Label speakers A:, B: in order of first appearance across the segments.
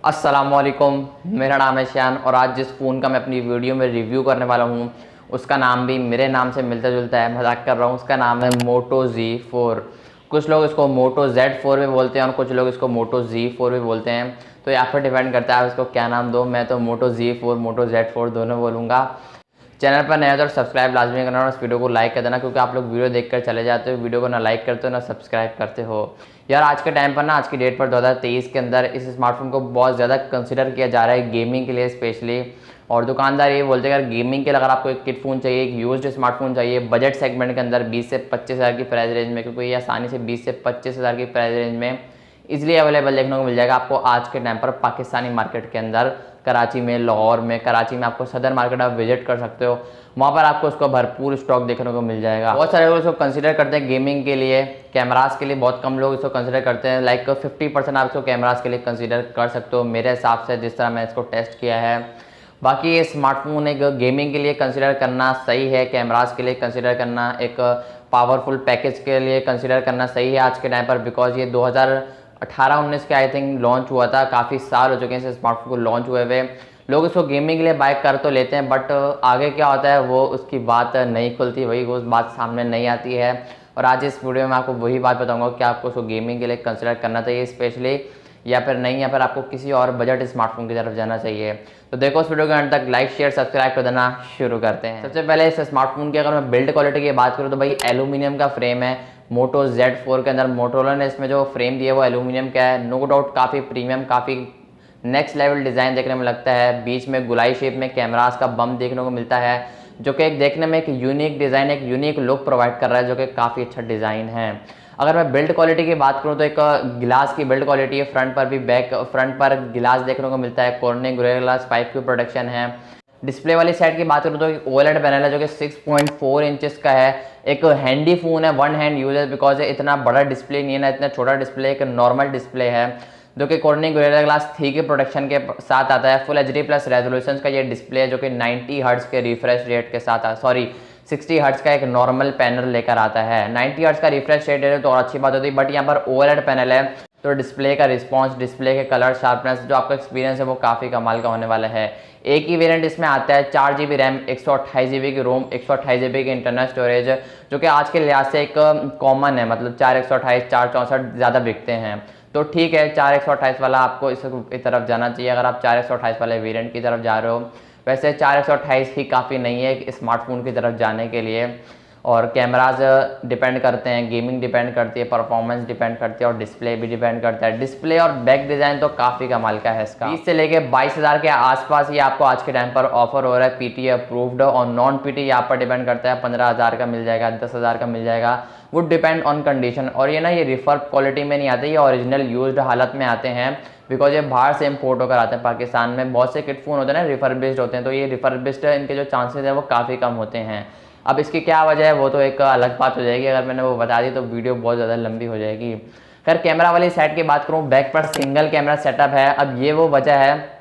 A: अस्सलामुअलैकुम, मेरा नाम है शान और आज जिस फ़ोन का मैं अपनी वीडियो में रिव्यू करने वाला हूँ उसका नाम भी मेरे नाम से मिलता जुलता है। मजाक कर रहा हूँ। उसका नाम है मोटो Z4। कुछ लोग इसको मोटो Z4 भी बोलते हैं और कुछ लोग इसको मोटो Z4 भी बोलते हैं। तो यहाँ पर डिपेंड करता है आप इसको क्या नाम दो। मैं तो मोटो Z4 मोटो Z4 दोनों बोलूँगा। चैनल पर नया हो तो सब्सक्राइब लाजमी करना और इस वीडियो को लाइक कर देना, क्योंकि आप लोग वीडियो देखकर चले जाते हो, वीडियो को ना लाइक करते हो ना सब्सक्राइब करते हो। यार आज के टाइम पर ना, आज की डेट पर 2023 के अंदर इस स्मार्टफोन को बहुत ज़्यादा कंसिडर किया जा रहा है गेमिंग के लिए स्पेशली। और दुकानदार ये बोलते हैं अगर गेमिंग के लिए अगर आपको एक किट फ़ोन चाहिए, एक यूज्ड स्मार्टफोन चाहिए बजट सेगमेंट के अंदर 20 से 25 हज़ार की प्राइस रेंज में, क्योंकि ये आसानी से 20 से 25 हज़ार की प्राइस रेंज में इजीली अवेलेबल देखने को मिल जाएगा आपको आज के टाइम पर पाकिस्तानी मार्केट के अंदर। कराची में, लाहौर में, कराची में आपको सदर मार्केट आप विजिट कर सकते हो, वहाँ पर आपको उसको भरपूर स्टॉक देखने को मिल जाएगा। बहुत सारे लोग इसको कंसीडर करते हैं गेमिंग के लिए, कैमरास के लिए बहुत कम लोग इसको कंसीडर करते हैं। लाइक 50% आप इसको कैमरास के लिए कंसीडर कर सकते हो मेरे हिसाब से, जिस तरह मैं इसको टेस्ट किया है। बाकी ये स्मार्टफोन एक गेमिंग के लिए कंसीडर करना सही है, कैमरास के लिए कंसीडर करना, एक पावरफुल पैकेज के लिए कंसीडर करना सही है आज के टाइम पर, बिकॉज ये 2018-19 के आई थिंक लॉन्च हुआ था। काफ़ी साल हो चुके हैं इस स्मार्टफोन को लॉन्च हुए हुए। लोग इसको गेमिंग के लिए बाय कर तो लेते हैं, बट आगे क्या होता है वो उसकी बात नहीं खुलती, वही वो बात सामने नहीं आती है। और आज इस वीडियो में आपको वही बात बताऊंगा कि आपको उसको गेमिंग के लिए कंसिडर करना चाहिए स्पेशली, या फिर नहीं, या फिर आपको किसी और बजट स्मार्टफोन की तरफ जाना चाहिए। तो देखो इस वीडियो के अंत तक, लाइक शेयर सब्सक्राइब कर देना। शुरू करते हैं। सबसे पहले इस स्मार्टफोन की अगर मैं बिल्ड क्वालिटी की बात करूँ तो भाई एल्यूमिनियम का फ्रेम है मोटो Z4 के अंदर। मोटोरोला ने इसमें जो फ्रेम दिया है वो एल्यूमिनियम का है। नो डाउट काफ़ी प्रीमियम, काफ़ी नेक्स्ट लेवल डिज़ाइन देखने में लगता है। बीच में गुलाई शेप में कैमरास का बम देखने को मिलता है, जो कि एक देखने में एक यूनिक डिज़ाइन, एक यूनिक लुक प्रोवाइड कर रहा है, जो कि काफ़ी अच्छा डिज़ाइन है। अगर मैं बिल्ड क्वालिटी की बात करूं तो एक गिलास की बिल्ड क्वालिटी है। फ्रंट पर भी फ्रंट पर गिलास देखने को मिलता है, कॉर्निंग गोरिल्ला ग्लास 5 की प्रोडक्शन है। डिस्प्ले वाली साइड की बात करूं तो एक ओएलईडी पैनल है जो कि 6.4 इंचेस का है। एक हैंडी फोन है, वन हैंड यूज है, बिकॉज इतना बड़ा डिस्प्ले नहीं है ना, इतना छोटा डिस्प्ले, एक नॉर्मल डिस्प्ले है जो कि कॉर्निंग गोरिल्ला ग्लास 3 के प्रोडक्शन के साथ आता है। फुल एचडी प्लस रेजोल्यूशन का ये डिस्प्ले है, जो कि 90 हर्ट्ज के रिफ्रेश रेट के साथ 60 हर्ट्ज का एक नॉर्मल पैनल लेकर आता है। 90 हर्ट्ज का रिफ्रेश रेट है तो और अच्छी बात होती है, बट यहाँ पर ओएलईडी पैनल है तो डिस्प्ले का रिस्पांस, डिस्प्ले के कलर शार्पनेस, जो आपका एक्सपीरियंस है वो काफ़ी कमाल का होने वाला है। एक ही वेरिएंट इसमें आता है, 4 GB रैम, 128 GB की रोम, 128 GB की इंटरनल स्टोरेज, जो कि आज के लिहाज से एक कॉमन है। मतलब 4 128 4 64 ज़्यादा बिकते हैं, तो ठीक है 4 128 वाला आपको इस तरफ जाना चाहिए अगर आप 4 128 वाले वेरिएंट की तरफ जा रहे हो। वैसे 4 128 ही काफ़ी नहीं है एक स्मार्टफोन की तरफ जाने के लिए। और कैमराज डिपेंड करते हैं, गेमिंग डिपेंड करती है, परफॉर्मेंस डिपेंड करती है और डिस्प्ले भी डिपेंड करता है। डिस्प्ले और बैक डिज़ाइन तो काफ़ी कमाल का है इसका। 20 से लेके 22 हज़ार के आसपास ये आपको आज के टाइम पर ऑफर हो रहा है, पीटी अप्रूव्ड। और नॉन पीटी यहाँ पर डिपेंड करता है, 15 हज़ार का मिल जाएगा, 10 हज़ार का मिल जाएगा, वो डिपेंड ऑन कंडीशन। और ये ना, ये रिफर्ब क्वालिटी में नहीं आते, ये ओरिजिनल यूज्ड हालत में आते हैं, बिकॉज ये बाहर से इम्पोर्ट होकर आते हैं। पाकिस्तान में बहुत से किट फ़ोन होते हैं ना रिफर्बिश्ड होते हैं, तो ये रिफर्बिश्ड इनके जो चांसेस हैं वो काफ़ी कम होते हैं। अब इसकी क्या वजह है वो तो एक अलग बात हो जाएगी, अगर मैंने वो बता दी तो वीडियो बहुत ज़्यादा लंबी हो जाएगी। खैर कैमरा वाली साइड की बात करूँ, बैक पर सिंगल कैमरा सेटअप है। अब ये वो वजह है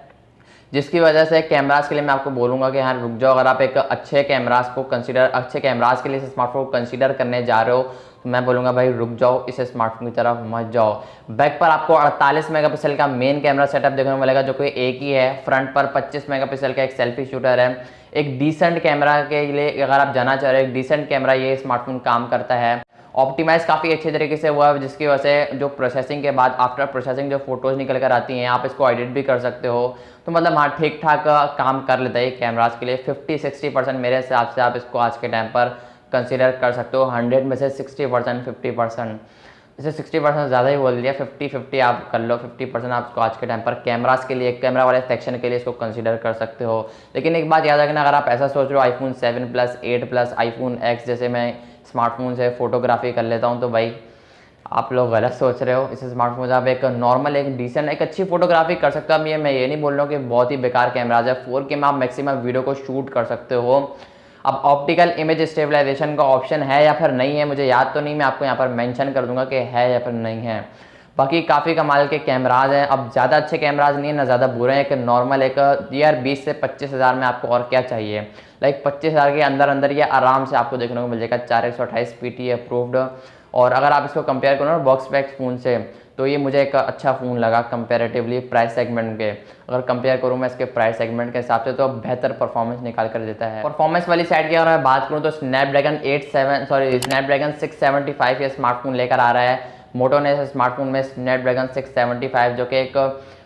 A: जिसकी वजह से कैमरास के लिए मैं आपको बोलूँगा कि हाँ रुक जाओ। अगर आप एक अच्छे कैमरास के लिए इस स्मार्टफोन को कंसीडर करने जा रहे हो तो मैं बोलूँगा भाई रुक जाओ, इस स्मार्टफोन की तरफ मत जाओ। बैक पर आपको 48 मेगापिक्सल का मेन कैमरा सेटअप देखने को मिलेगा, जो कि एक ही है। फ्रंट पर 25 मेगापिक्सल का एक सेल्फी शूटर है। एक डिसेंट कैमरा के लिए अगर आप जाना चाह रहे हो, एक डिसेंट कैमरा ये स्मार्टफोन काम करता है। ऑप्टिमाइज काफ़ी अच्छे तरीके से हुआ है, जिसकी वजह से जो प्रोसेसिंग के बाद आफ्टर प्रोसेसिंग जो फोटोज़ निकल कर आती हैं आप इसको एडिट भी कर सकते हो। तो मतलब हाँ ठीक ठाक काम कर लेता है कैमरास के लिए। 50-60% मेरे हिसाब से आप इसको आज के टाइम पर कंसिडर कर सकते हो। 100 में से 60% 50%, जैसे 60% ज़्यादा ही बोल दिया, 50-50 आप कर लो। 50% आप इसको आज के टाइम पर कैमरास के लिए, कैमरा वाले सेक्शन के लिए इसको कंसीडर कर सकते हो। लेकिन एक बात याद रखना, अगर आप ऐसा सोच रहे हो iPhone 7 Plus 8 Plus iPhone X जैसे मैं स्मार्टफोन से फ़ोटोग्राफी कर लेता हूँ, तो भाई आप लोग गलत सोच रहे हो। इस स्मार्टफोन से आप एक नॉर्मल, एक डिसेंट, एक अच्छी फोटोग्राफी कर सकते हो। अब मैं ये नहीं बोल रहा हूँ कि बहुत ही बेकार कैमराज है। 4K में आप मैक्सिमम वीडियो को शूट कर सकते हो। अब ऑप्टिकल इमेज स्टेबलाइजेशन का ऑप्शन है या फिर नहीं है मुझे याद तो नहीं, मैं आपको यहाँ पर मेंशन कर दूंगा कि है या फिर नहीं है। बाकी काफ़ी कमाल के कैमराज हैं। अब ज़्यादा अच्छे कैमराज नहीं है ना ज़्यादा बुरे हैं, एक नॉर्मल, एक यार 20 से 25 हज़ार में आपको और क्या चाहिए। लाइक 25 हज़ार के अंदर अंदर ये आराम से आपको देखने को मिल जाएगा। 4 128 पीटी अप्रूव्ड। और अगर आप इसको कंपेयर करो ना बॉक्स पैक फ़ोन से, तो ये मुझे एक अच्छा फ़ोन लगा कंपैरेटिवली प्राइस सेगमेंट के। अगर कंपेयर करूँ मैं इसके प्राइस सेगमेंट के हिसाब से तो बेहतर परफॉर्मेंस निकाल कर देता है। परफॉर्मेंस वाली साइड की अगर मैं बात करूँ तो स्नैपड्रैगन 675 ये स्मार्टफोन लेकर आ रहा है। मोटो ने इस स्मार्टफोन में स्नैपड्रैगन 675 जो कि एक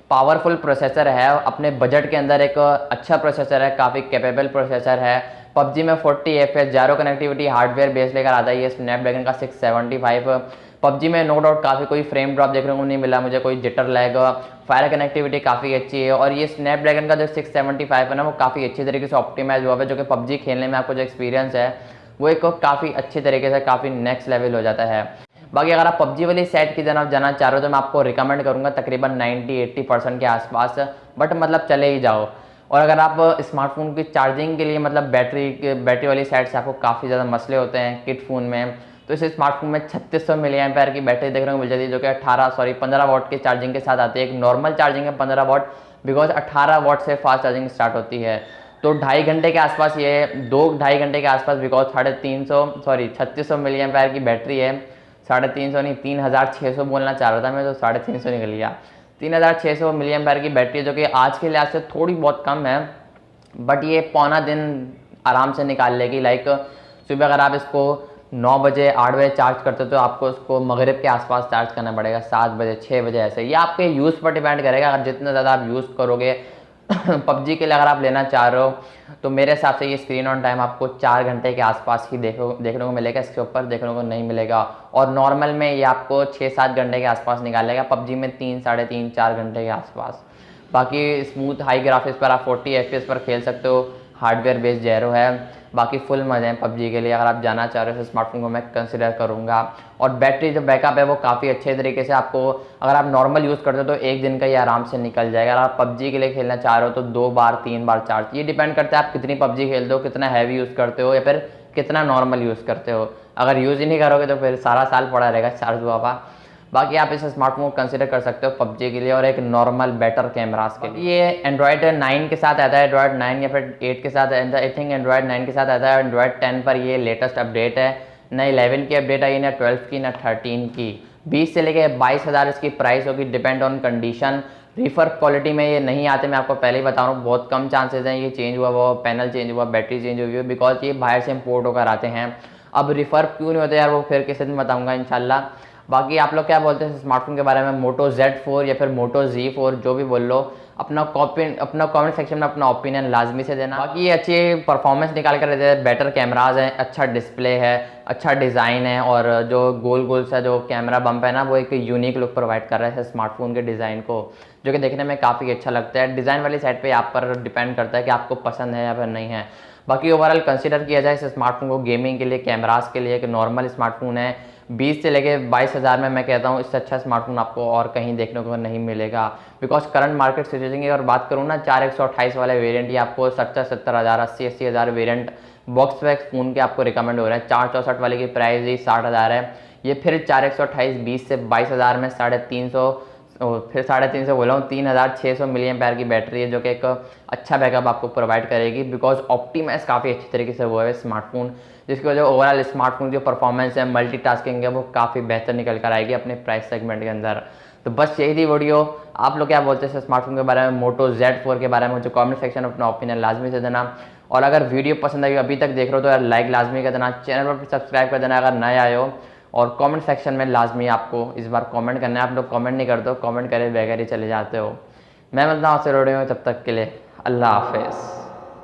A: पावरफुल प्रोसेसर है, अपने बजट के अंदर एक अच्छा प्रोसेसर है, काफ़ी कैपेबल प्रोसेसर है। पबजी में 40 FPS जारो कनेक्टिविटी हार्डवेयर बेस लेकर आता है ये स्नैपड्रैगन का 675। पबजी में नो डाउट काफ़ी कोई फ्रेम ड्रॉप देखने को नहीं मिला मुझे, कोई जिटर लैग, फायर कनेक्टिविटी काफ़ी अच्छी है। और ये स्नैपड्रैगन का जो 675 है ना, वो काफ़ी अच्छी तरीके से ऑप्टिमाइज हुआ है, जो कि पबजी खेलने में आपको जो एक्सपीरियंस है वो एक काफ़ी अच्छे तरीके से काफ़ी नेक्स्ट लेवल हो जाता है। बाकी अगर आप पबजी वाली साइट की तरफ जाना चाह रहे हो तो मैं आपको रिकमेंड करूँगा तकरीबन 90-80% के आसपास, बट मतलब चले ही जाओ। और अगर आप स्मार्टफोन की चार्जिंग के लिए मतलब बैटरी वाली साइड से आपको काफ़ी ज़्यादा मसले होते हैं किट फ़ोन में, तो इस स्मार्टफोन में 3600 mAh की बैटरी देखने को मिल जाती है, जो कि 15 वाट की चार्जिंग के साथ आती है। एक नॉर्मल चार्जिंग है 15 वाट, बिकॉज 18 वाट से फास्ट चार्जिंग स्टार्ट होती है। तो 2.5 घंटे के आसपास ये 2-2.5 घंटे के आसपास, बिकॉज 3600 mAh की बैटरी है। 350 नहीं 3600 बोलना चाह रहा था मैं, तो 350 निकल गया। 3600 mAh की बैटरी जो कि आज के लिहाज से थोड़ी बहुत कम है, बट ये पौना दिन आराम से निकाल लेगी। लाइक सुबह अगर आप इसको 9 बजे 8 बजे चार्ज करते हो तो आपको उसको मगरिब के आसपास चार्ज करना पड़ेगा, 7 बजे 6 बजे ऐसे। ये आपके यूज़ पर डिपेंड करेगा, अगर जितना ज़्यादा आप यूज़ करोगे पबजी के लिए अगर आप लेना चाह रहे हो तो मेरे हिसाब से ये स्क्रीन ऑन टाइम आपको 4 घंटे के आसपास ही देखने को मिलेगा, इसके ऊपर देखने को नहीं मिलेगा। और नॉर्मल में ये आपको 6-7 घंटे के आसपास निकालेगा, पबजी में 3-3.5-4 घंटे के आसपास। बाकी स्मूथ हाई ग्राफिक्स पर आप 40 FPS पर खेल सकते हो, हार्डवेयर बेस्ड जैरो है। बाकी फुल मज़े हैं पबजी के लिए, अगर आप जाना चाह रहे हो तो स्मार्टफोन को मैं कंसिडर करूँगा। और बैटरी जो बैकअप है वो काफ़ी अच्छे तरीके से आपको, अगर आप नॉर्मल यूज़ करते हो तो 1 दिन का ये आराम से निकल जाएगा। अगर आप पबजी के लिए खेलना चाह रहे हो तो 2 बार 3 बार चार्ज, ये डिपेंड करता है आप कितनी पबजी खेलते हो, कितना हैवी यूज़ करते हो या फिर कितना नॉर्मल यूज़ करते हो। अगर यूज़ ही नहीं करोगे तो फिर सारा साल पड़ा रहेगा चार्ज हुआ। बाकी आप इस स्मार्टफोन को कंसिडर कर सकते हो पबजी के लिए और एक नॉर्मल बेटर कैमरास के लिए। ये एंड्रॉयड 9 के साथ आता है, एंड्रॉयड 9 या फिर 8 के साथ, आई थिंक एंड्रॉयड 9 के साथ आता है। एंड्रॉयड 10 पर ये लेटेस्ट अपडेट है, ना 11 की अपडेट आई, ना 12 की, ना 13 की। 20 से लेके 22,000 इसकी प्राइस होगी, depend on condition. Refer quality में ये नहीं आते, मैं आपको पहले ही बता रहा हूँ, बहुत कम चांसेस हैं ये चेंज हुआ, वो पैनल चेंज हुआ, बैटरी चेंज हुई है, बिकॉज ये बाहर से इम्पोर्ट होकर आते हैं। अब रिफर क्यों नहीं होते यार, वो फिर किसी दिन बताऊँगा इंशाल्लाह। बाकी आप लोग क्या बोलते हैं स्मार्टफोन के बारे में, मोटो Z4 या फिर मोटो Z4 जो भी बोल लो, अपना कमेंट सेक्शन में अपना ओपिनियन लाजमी से देना। बाकी ये अच्छी परफॉर्मेंस निकाल कर देते हैं, बेटर कैमराज हैं, अच्छा डिस्प्ले है, अच्छा डिज़ाइन है, और जो गोल सा जो कैमरा बम्प है ना, वो एक यूनिक लुक प्रोवाइड कर रहा है स्मार्टफोन के डिज़ाइन को, जो कि देखने में काफ़ी अच्छा लगता है। डिज़ाइन वाली साइड पे आप पर डिपेंड करता है कि आपको पसंद है या फिर नहीं है। बाकी ओवरऑल कंसिडर किया जाए इस स्मार्टफोन को गेमिंग के लिए, कैमरास के लिए, एक नॉर्मल स्मार्टफोन है। 20 से लेके 22,000 में मैं कहता हूँ इससे अच्छा स्मार्टफोन आपको और कहीं देखने को नहीं मिलेगा, बिकॉज करंट मार्केट सिचुएशन की अगर बात करूँ ना, 4128 वाले वेरिएंट ही आपको 70,000 80,000 वेरिएंट बॉक्स वैक्स फ़ोन के आपको रिकमेंड हो रहा है। 464 वाले की प्राइस ही 60,000 है, ये फिर 4128 20 से 22,000 में 350, फिर 350 बोला हूँ 3600 mAh की बैटरी है, जो कि एक अच्छा बैकअप आपको प्रोवाइड करेगी, बिकॉज ऑप्टिमाइज काफ़ी अच्छी तरीके से हुआ है स्मार्टफोन, जिसकी वजह ओवरऑल स्मार्टफोन की जो परफॉर्मेंस है, मल्टीटास्किंग है, वो काफ़ी बेहतर निकल कर आएगी अपने प्राइस सेगमेंट के अंदर। तो बस यही थी वीडियो। आप लोग क्या बोलते हैं स्मार्टफोन के बारे में, मोटो Z4 के बारे में, मुझे कमेंट सेक्शन में अपना ओपिनियन लाजमी से देना। और अगर वीडियो पसंद आई, अभी तक देख रहे हो तो यार लाइक लाजमी कर देना, चैनल पर सब्सक्राइब कर देना अगर नए आए हो, और कमेंट सेक्शन में लाजमी आपको इस बार कमेंट करना है। आप लोग कमेंट नहीं करते हो, कमेंट करे बगैर ही चले जाते हो। मैं मिलता हूँ आपसे वीडियो में, तब तक के लिए अल्लाह हाफिज़।